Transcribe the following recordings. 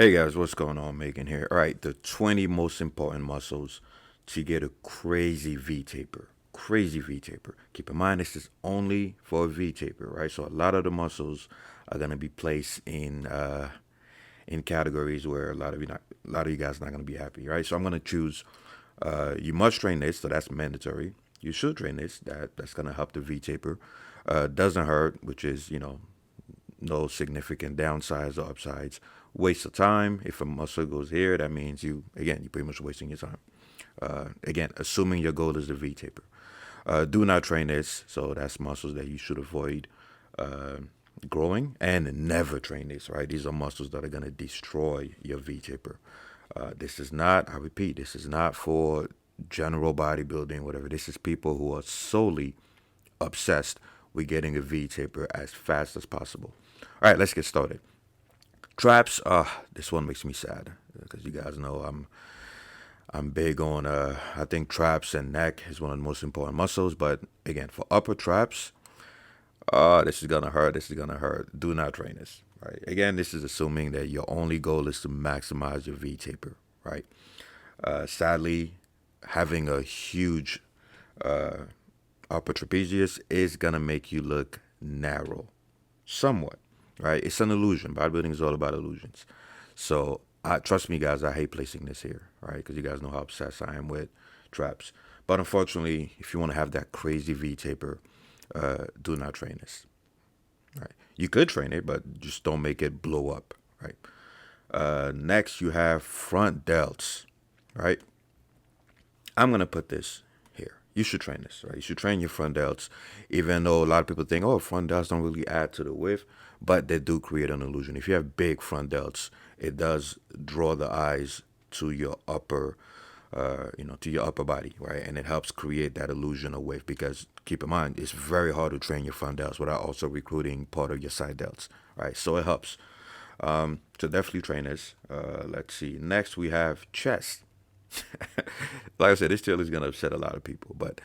Hey guys, what's going on? Megan here. All right, the 20 most important muscles to get a crazy V taper. Crazy V taper. Keep in mind, this is only for a V taper, right? So a lot of the muscles are gonna be placed in categories where a lot of you guys are not gonna be happy, right? So I'm gonna choose. You must train this, so that's mandatory. You should train this. That's gonna help the V taper. Doesn't hurt, which is no significant downsides or upsides. Waste of time. If a muscle goes here, that means you're pretty much wasting your time. Again, assuming your goal is the V taper. Do not train this, so that's muscles that you should avoid growing, and never train this, right? These are muscles that are going to destroy your V taper. This is not, I repeat, this is not for general bodybuilding, whatever. This is people who are solely obsessed with getting a V taper as fast as possible. All right, let's get started. Traps. This one makes me sad because you guys know I'm big on. I think traps and neck is one of the most important muscles. But again, for upper traps, this is gonna hurt. This is gonna hurt. Do not train this. Right. Again, this is assuming that your only goal is to maximize your V taper. Right. Sadly, having a huge upper trapezius is gonna make you look narrow, somewhat, right? It's an illusion. Bodybuilding is all about illusions. So, trust me, guys, I hate placing this here, right? Because you guys know how obsessed I am with traps. But unfortunately, if you want to have that crazy V taper, do not train this, right? You could train it, but just don't make it blow up, right? Next, you have front delts, right? I'm gonna put this here. You should train this, right? You should train your front delts, even though a lot of people think, oh, front delts don't really add to the width, but they do create an illusion. If you have big front delts, it does draw the eyes to your to your upper body, right? And it helps create that illusion of width because keep in mind, it's very hard to train your front delts without also recruiting part of your side delts, right? So it helps. So definitely train this. Let's see. Next, we have chest. Like I said, this still is gonna upset a lot of people, but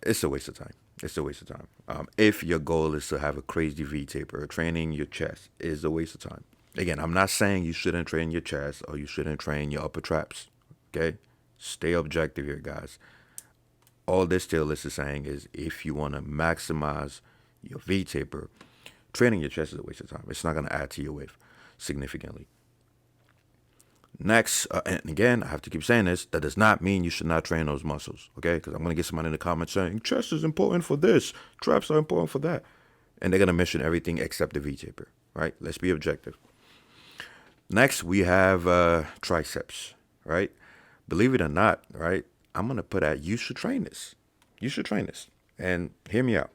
it's a waste of time. It's a waste of time. If your goal is to have a crazy V taper, training your chest is a waste of time. Again, I'm not saying you shouldn't train your chest or you shouldn't train your upper traps. Okay, stay objective here, guys. All this still is saying is if you want to maximize your V taper, training your chest is a waste of time. It's not gonna add to your width significantly. Next, and again, I have to keep saying this, that does not mean you should not train those muscles, okay? Because I'm going to get somebody in the comments saying, chest is important for this, traps are important for that. And they're going to mention everything except the V taper, right? Let's be objective. Next, we have triceps, right? Believe it or not, right? I'm going to put out, you should train this. You should train this. And hear me out.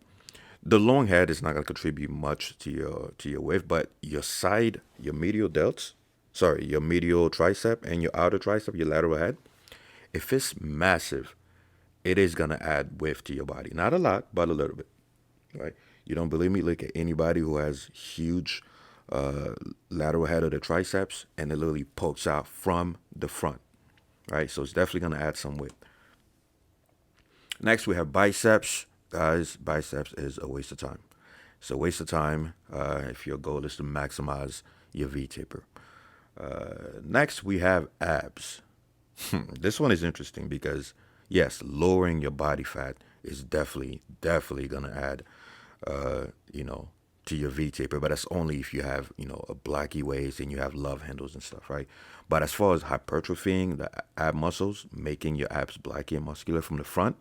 The long head is not going to contribute much to your width, but your medial delts, your medial tricep and your outer tricep, your lateral head, if it's massive, it is gonna add width to your body. Not a lot, but a little bit, right? You don't believe me? Look at anybody who has huge uh, lateral head of the triceps, and it literally pokes out from the front, right? So it's definitely gonna add some width. Next, we have biceps. Guys, biceps is a waste of time. It's a waste of time if your goal is to maximize your V taper. Next, we have abs. This one is interesting because, yes, lowering your body fat is definitely gonna add, uh, you know, to your V taper. But that's only if you have, a blocky waist and you have love handles and stuff, right? But as far as hypertrophying the ab muscles, making your abs blocky and muscular from the front,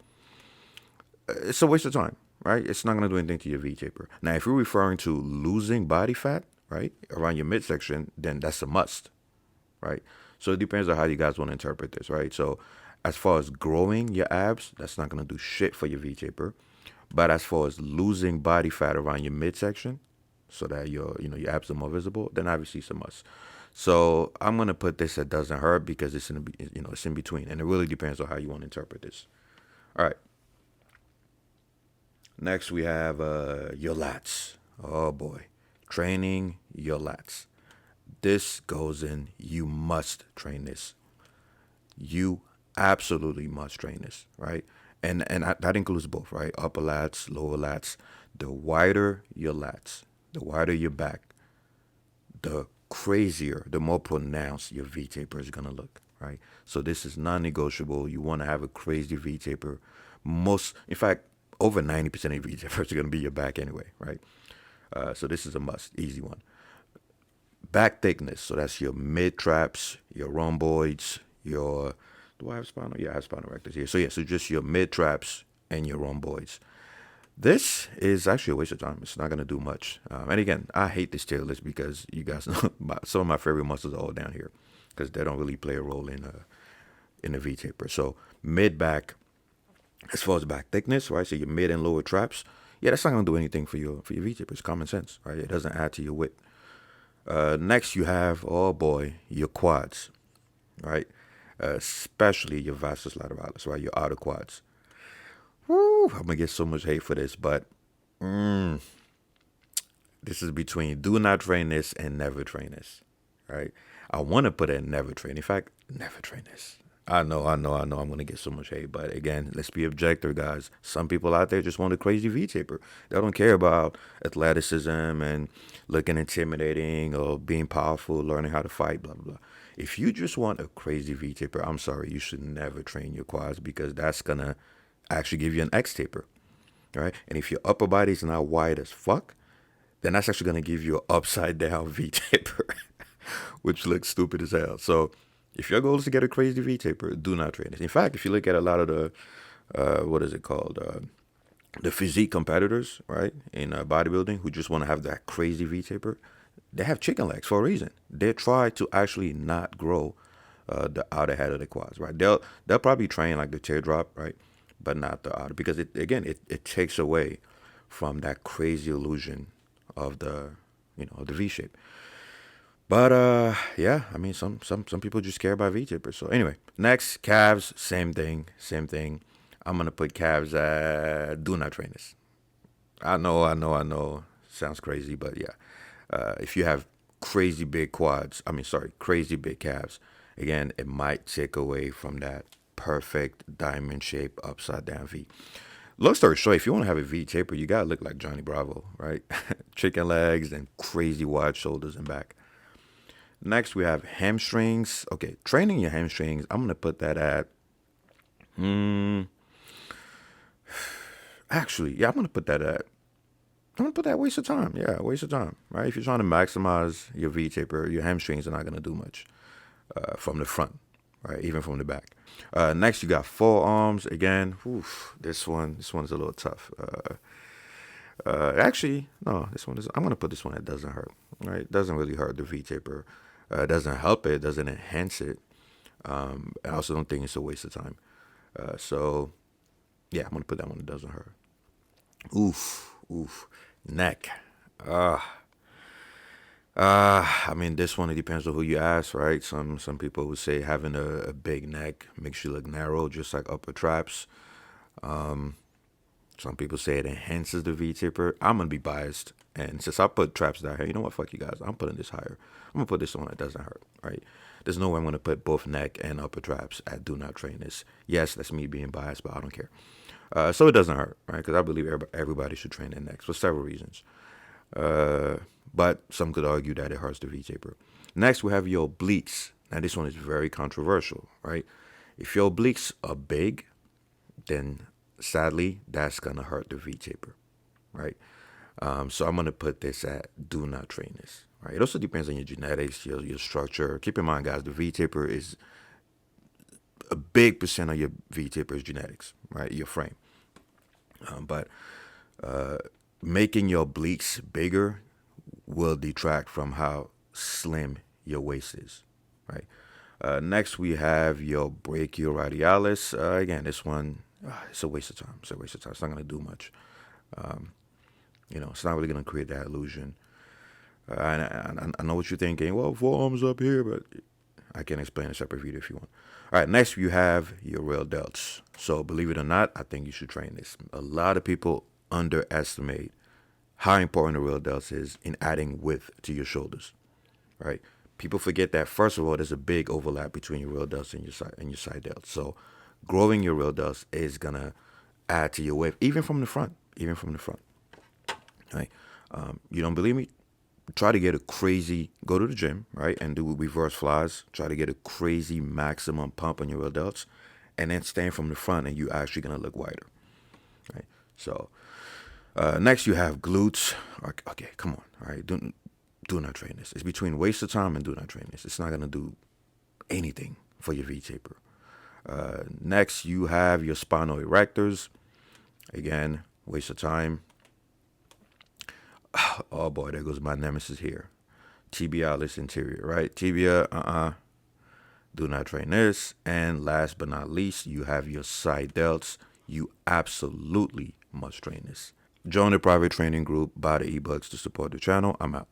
it's a waste of time, right? It's not gonna do anything to your V taper. Now, if you're referring to losing body fat, right, around your midsection, then that's a must, right? So it depends on how you guys want to interpret this, right? So as far as growing your abs, that's not gonna do shit for your V taper. But as far as losing body fat around your midsection, so that your abs are more visible, then obviously it's a must. So I'm gonna put this at doesn't hurt because it's in between, and it really depends on how you want to interpret this. All right. Next we have your lats. Oh boy, training your lats. This goes in. You must train this. You absolutely must train this, right? And that includes both, right? Upper lats, lower lats. The wider your lats, the wider your back, the crazier, the more pronounced your V taper is gonna look, right? So this is non-negotiable. You want to have a crazy V taper. In fact, over 90% of your V tapers are gonna be your back anyway, right? So this is a must, easy one. Back thickness. So that's your mid traps, your rhomboids, your do I have spinal? Yeah, I have spinal rectors here. So yeah, so just your mid traps and your rhomboids. This is actually a waste of time. It's not gonna do much. And again, I hate this tier list because you guys know some of my favorite muscles are all down here because they don't really play a role in a V taper. So mid back, as far as back thickness, right? So your mid and lower traps, yeah, that's not gonna do anything for your V taper. It's common sense, right? It doesn't add to your width. Next, you have, oh boy, your quads, right? Especially your vastus lateralis, right? Your outer quads. Woo, I'm gonna get so much hate for this, but this is between do not train this and never train this, right? I want to put in never train. In fact, never train this. I know. I'm gonna get so much hate, but again, let's be objective, guys. Some people out there just want a crazy V taper. They don't care about athleticism and looking intimidating or being powerful, learning how to fight, blah blah blah. If you just want a crazy V taper, I'm sorry, you should never train your quads because that's gonna actually give you an X taper, right? And if your upper body is not wide as fuck, then that's actually going to give you an upside down V taper, which looks stupid as hell. So if your goal is to get a crazy V taper, do not train it. In fact, if you look at a lot of the, what is it called? The physique competitors, right, in bodybuilding who just want to have that crazy V taper, they have chicken legs for a reason. They try to actually not grow the outer head of the quads, right? They'll probably train like the teardrop, right, but not the outer because it takes away from that crazy illusion of the the V shape. But yeah, I mean some people just care about V tapers. So anyway, next calves, same thing. I'm gonna put calves at do not train this. I know. Sounds crazy, but yeah. If you have crazy big quads, crazy big calves, again, it might take away from that perfect diamond shape upside down V. Long story short, if you want to have a V taper, you gotta look like Johnny Bravo, right? Chicken legs and crazy wide shoulders and back. Next, we have hamstrings. Okay, training your hamstrings. I'm gonna put that at. Actually, yeah, I'm gonna put that at. I'm gonna put that waste of time. Yeah, waste of time, right? If you're trying to maximize your V taper, your hamstrings are not gonna do much from the front, right? Even from the back. Next, you got forearms. Again, this one's a little tough. Actually, no, this one is. I'm gonna put this one that doesn't hurt. Right? It doesn't really hurt the V taper. It doesn't help it. It doesn't enhance it. I also don't think it's a waste of time. So, yeah, I'm gonna put that one that doesn't hurt. Oof. Neck. I mean, this one, it depends on who you ask, right? Some people would say having a big neck makes you look narrow, just like upper traps. Some people say it enhances the V taper. I'm gonna be biased, and since I put traps down here, you know what? Fuck you guys. I'm putting this higher. I'm gonna put this one that doesn't hurt, right? There's no way I'm gonna put both neck and upper traps at do not train this. Yes, that's me being biased, but I don't care. So it doesn't hurt, right? Because I believe everybody should train their necks for several reasons. But some could argue that it hurts the V taper. Next, we have your obliques. Now, this one is very controversial, right? If your obliques are big, then sadly, that's gonna hurt the V taper, right? So I'm gonna put this at do not train this, right? It also depends on your genetics, your structure. Keep in mind, guys, the V taper is a big percent of your V taper is genetics, right? Your frame. But making your obliques bigger will detract from how slim your waist is, right? Next, we have your brachioradialis. Again, this one, it's a waste of time. It's not going to do much. It's not really going to create that illusion. I know what you're thinking. Well, forearms up here, but I can explain in a separate video if you want. All right, next you have your real delts. So believe it or not, I think you should train this. A lot of people underestimate how important the real delts is in adding width to your shoulders, right? People forget that, first of all, there's a big overlap between your real delts and your side delts. So growing your real delts is going to add to your width, even from the front, right? You don't believe me? try to get a crazy, go to the gym, right, and do reverse flies. Try to get a crazy maximum pump on your rear delts, and then stand from the front, and you're actually gonna look wider, right? So next you have glutes. Okay, come on, all right, do not train this. It's between waste of time and do not train this. It's not gonna do anything for your V taper. Next you have your spinal erectors. Again, waste of time. Oh boy, there goes my nemesis here. Tibialis anterior, right? Tibia, do not train this. And last but not least, you have your side delts. You absolutely must train this. Join the private training group, buy the ebooks to support the channel. I'm out.